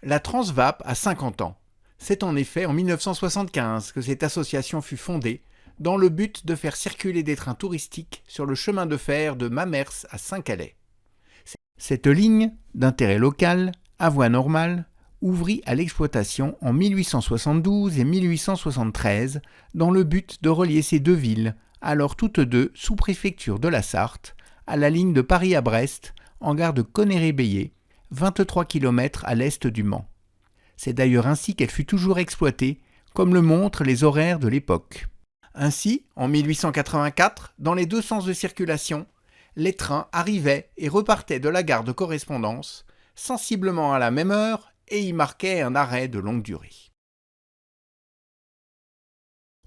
La Transvap a 50 ans. C'est en effet en 1975 que cette association fut fondée dans le but de faire circuler des trains touristiques sur le chemin de fer de Mamers à Saint-Calais. Cette ligne, d'intérêt local, à voie normale, ouvrit à l'exploitation en 1872 et 1873 dans le but de relier ces deux villes, alors toutes deux sous-préfecture de la Sarthe, à la ligne de Paris à Brest, en gare de Conneré-Bélier, 23 km à l'est du Mans. C'est d'ailleurs ainsi qu'elle fut toujours exploitée, comme le montrent les horaires de l'époque. Ainsi, en 1884, dans les deux sens de circulation, les trains arrivaient et repartaient de la gare de correspondance, sensiblement à la même heure, et y marquaient un arrêt de longue durée.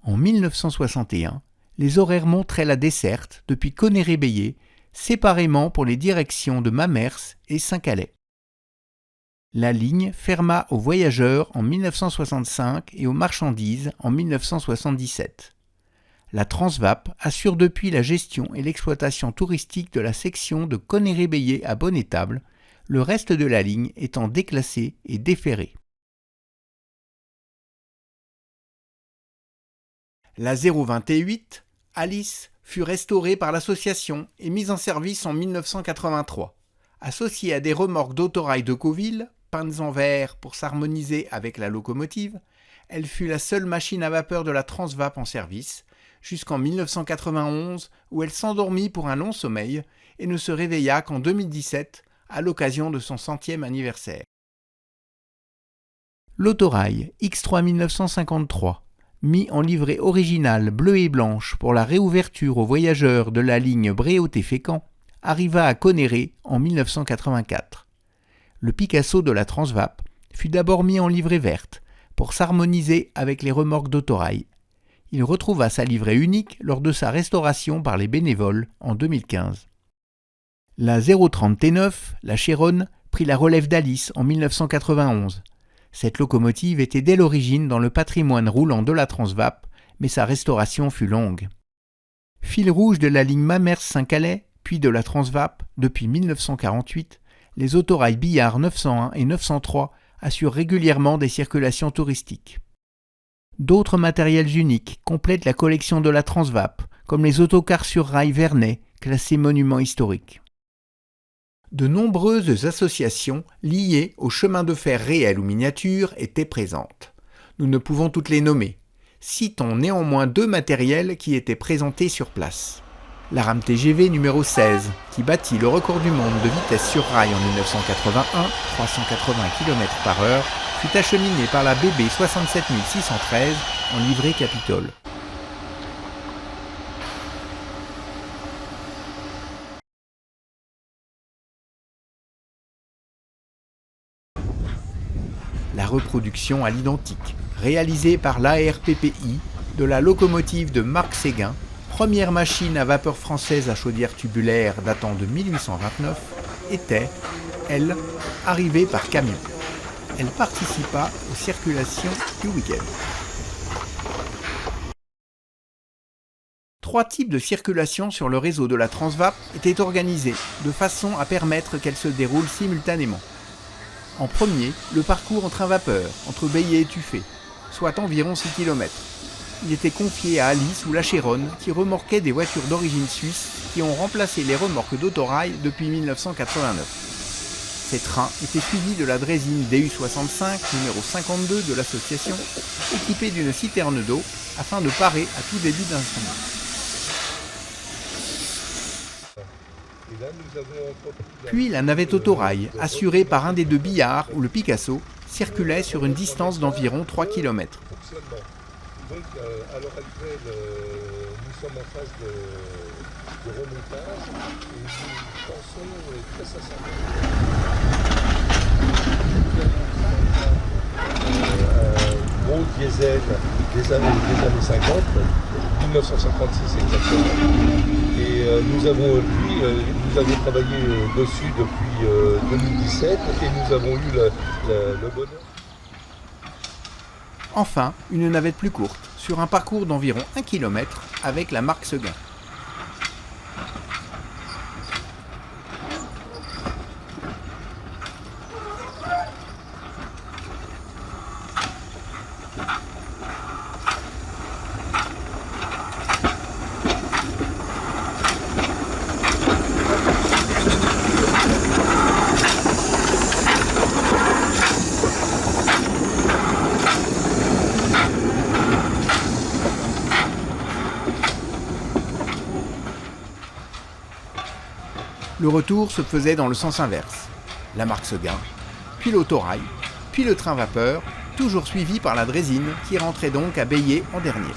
En 1961, les horaires montraient la desserte depuis Conneré-Bélier, séparément pour les directions de Mamers et Saint-Calais. La ligne ferma aux voyageurs en 1965 et aux marchandises en 1977. La Transvap assure depuis la gestion et l'exploitation touristique de la section de Conneré-Bélier à Bonnétable, le reste de la ligne étant déclassé et déferré. La 028, Alice, fut restaurée par l'association et mise en service en 1983. Associée à des remorques d'autorail de Cauville, peintes en vert pour s'harmoniser avec la locomotive, elle fut la seule machine à vapeur de la Transvap en service, jusqu'en 1991 où elle s'endormit pour un long sommeil et ne se réveilla qu'en 2017 à l'occasion de son 100e anniversaire. L'autorail X3 1953, mis en livrée originale bleue et blanche pour la réouverture aux voyageurs de la ligne Bréauté-Fécamp, arriva à Conneré en 1984. Le Picasso de la Transvap fut d'abord mis en livrée verte pour s'harmoniser avec les remorques d'autorail. Il retrouva sa livrée unique lors de sa restauration par les bénévoles en 2015. La 030 T9, la Chéronne, prit la relève d'Alice en 1991. Cette locomotive était dès l'origine dans le patrimoine roulant de la Transvap, mais sa restauration fut longue. Fil rouge de la ligne Mamers-Saint-Calais, puis de la Transvap, depuis 1948, les autorails Billard 901 et 903 assurent régulièrement des circulations touristiques. D'autres matériels uniques complètent la collection de la Transvap, comme les autocars sur rail Vernet, classés monuments historiques. De nombreuses associations liées au chemin de fer réel ou miniature étaient présentes. Nous ne pouvons toutes les nommer. Citons néanmoins deux matériels qui étaient présentés sur place. La rame TGV numéro 16, qui battit le record du monde de vitesse sur rail en 1981, 380 km/h, fut acheminée par la BB 67613 en livrée Capitole. La reproduction à l'identique, réalisée par l'ARPPI de la locomotive de Marc Séguin, première machine à vapeur française à chaudière tubulaire datant de 1829, était, elle, arrivée par camion. Elle participa aux circulations du week-end. Trois types de circulation sur le réseau de la Transvap étaient organisés de façon à permettre qu'elles se déroulent simultanément. En premier, le parcours en train vapeur, entre Bélier et Tuffet, soit environ 6 km. Il était confié à Alice ou la Chéronne, qui remorquait des voitures d'origine suisse qui ont remplacé les remorques d'autorail depuis 1989. Ces trains étaient suivis de la draisine DU65 numéro 52 de l'association, équipée d'une citerne d'eau afin de parer à tout début d'incendie. Puis la navette autorail, assurée par un des deux Billards ou le Picasso, circulait sur une distance d'environ 3 km. Donc, à l'heure actuelle, nous sommes en phase de remontage et nous pensons très sincèrement gros diesel des années 50, 1956 exactement. Et nous avons travaillé dessus depuis 2017 et nous avons eu le bonheur. Enfin, une navette plus courte, sur un parcours d'environ 1 km avec la marque Seguin. Le retour se faisait dans le sens inverse. La Marx-Seguin, puis l'autorail, puis le train vapeur, toujours suivi par la Draisine qui rentrait donc à Baillet en dernier.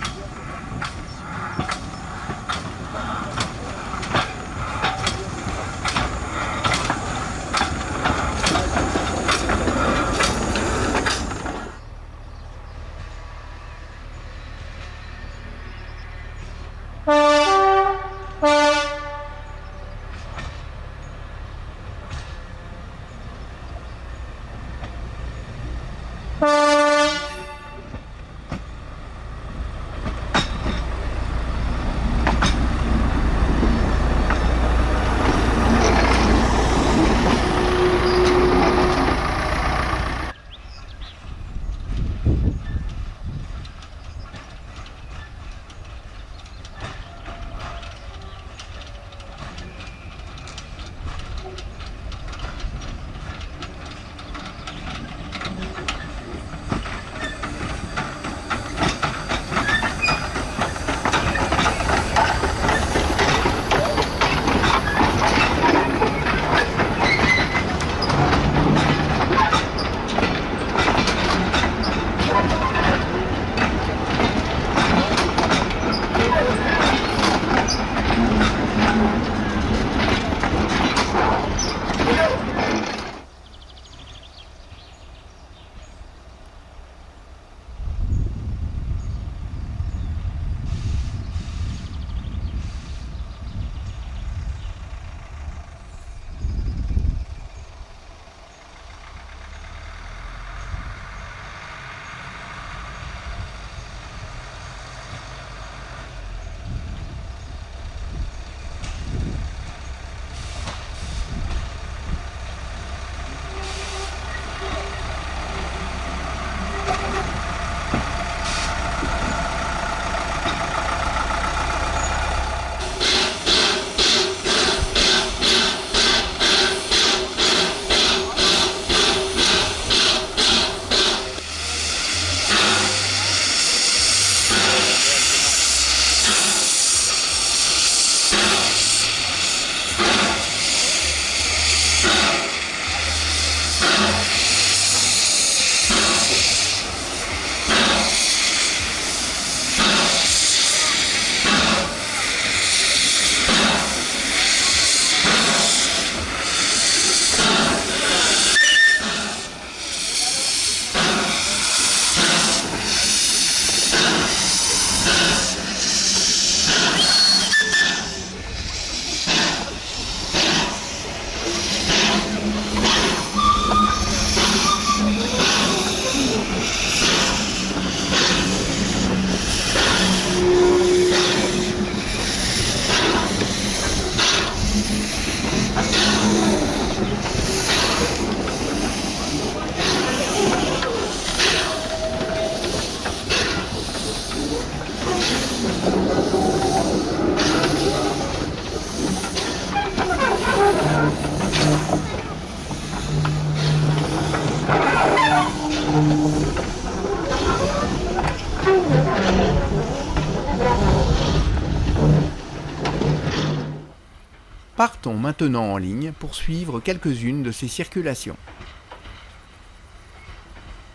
Partons maintenant en ligne pour suivre quelques-unes de ces circulations.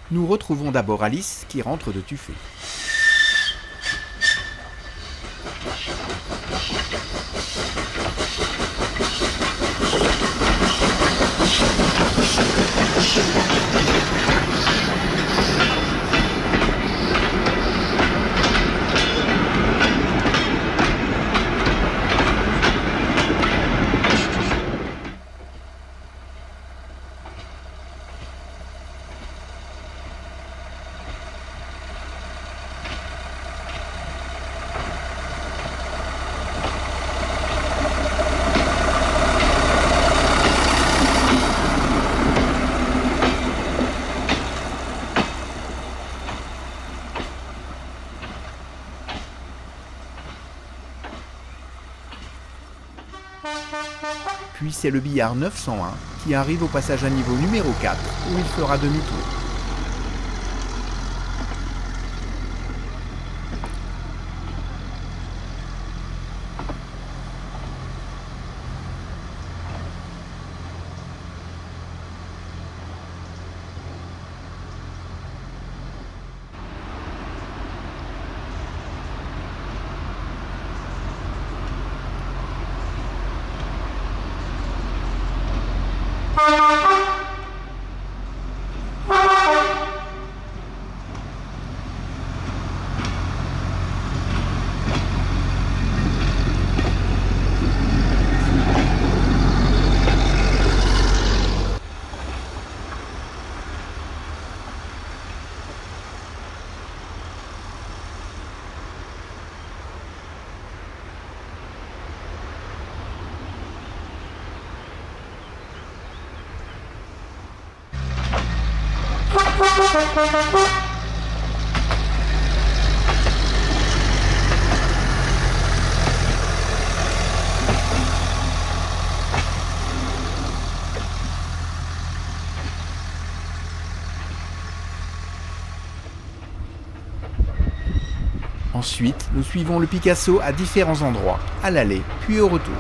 Nous retrouvons d'abord Alice qui rentre de Tuffet. Puis c'est le billard 901 qui arrive au passage à niveau numéro 4 où il fera demi-tour. Ensuite, nous suivons le Picasso à différents endroits, à l'aller, puis au retour.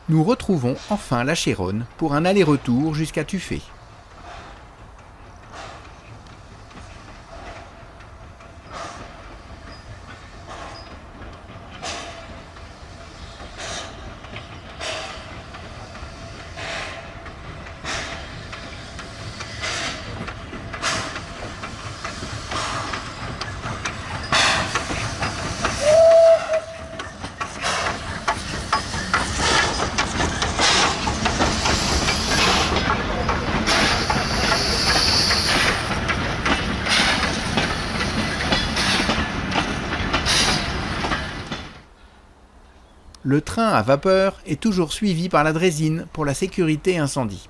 Nous retrouvons enfin la Chéronne pour un aller-retour jusqu'à Tuffet. Le train à vapeur est toujours suivi par la draisine pour la sécurité incendie.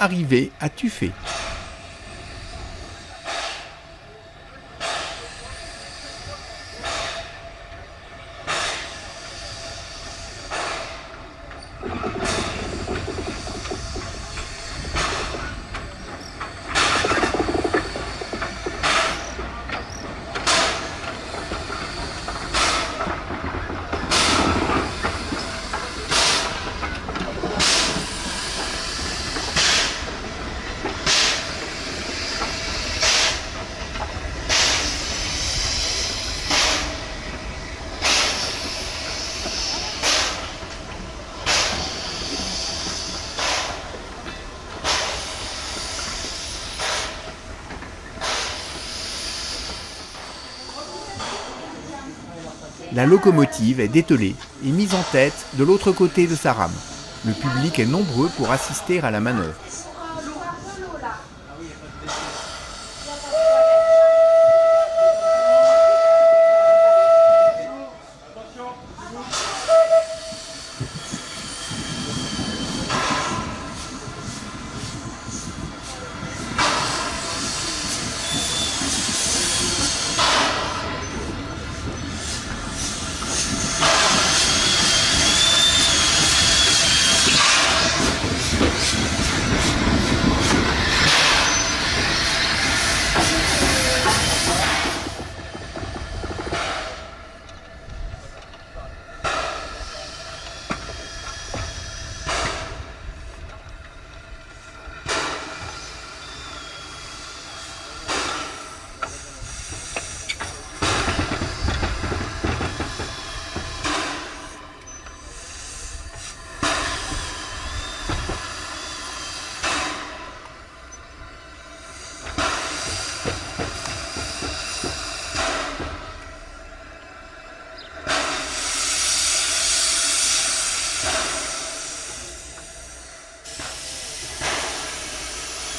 arrivée à Tuffet. La locomotive est dételée et mise en tête de l'autre côté de sa rame. Le public est nombreux pour assister à la manœuvre.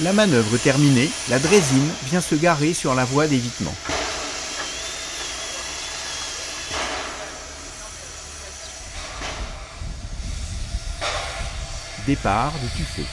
La manœuvre terminée, la draisine vient se garer sur la voie d'évitement. Départ de Tuffet.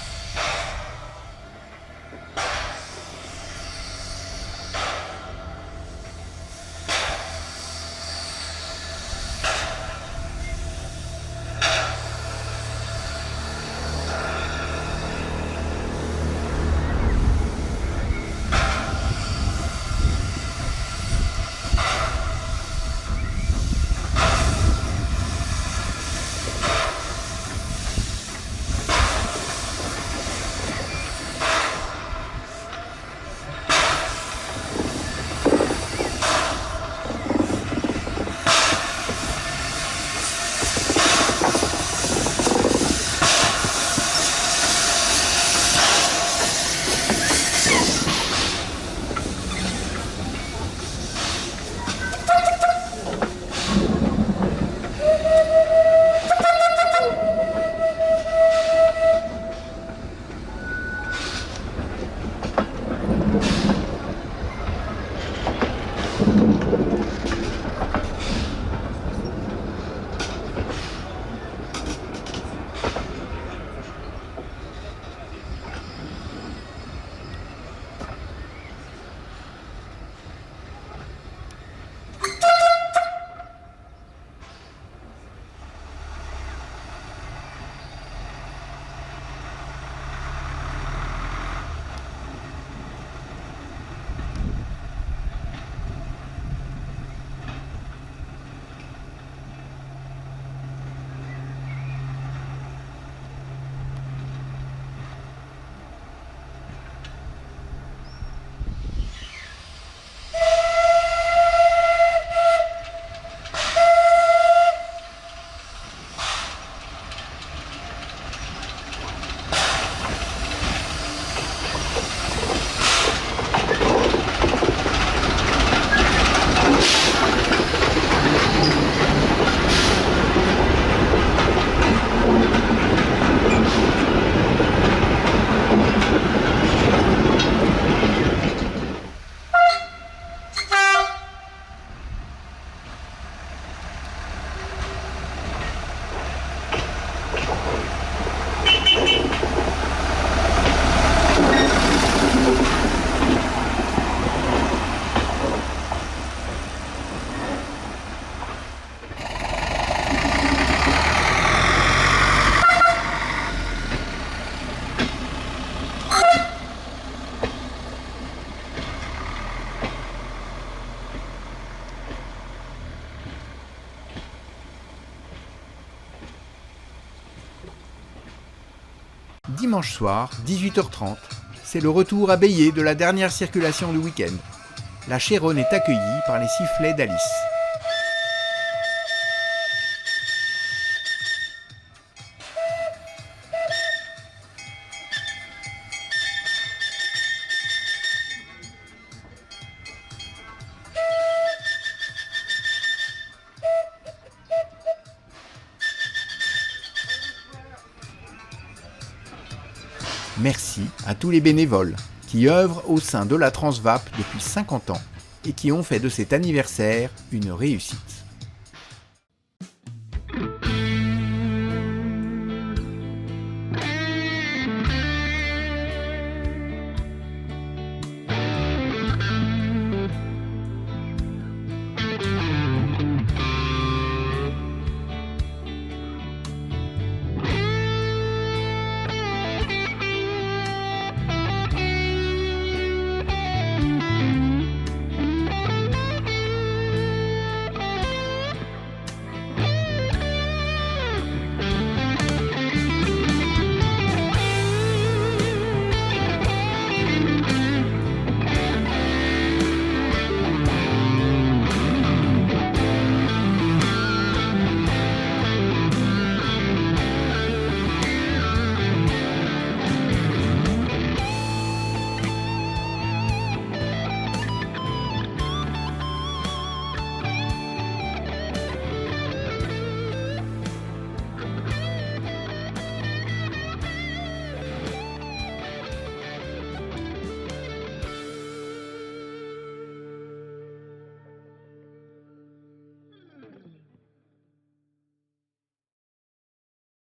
dimanche soir, 18h30. C'est le retour à Bélier de la dernière circulation du week-end. La Chéronne est accueillie par les sifflets d'Alice. Merci à tous les bénévoles qui œuvrent au sein de la Transvape depuis 50 ans et qui ont fait de cet anniversaire une réussite.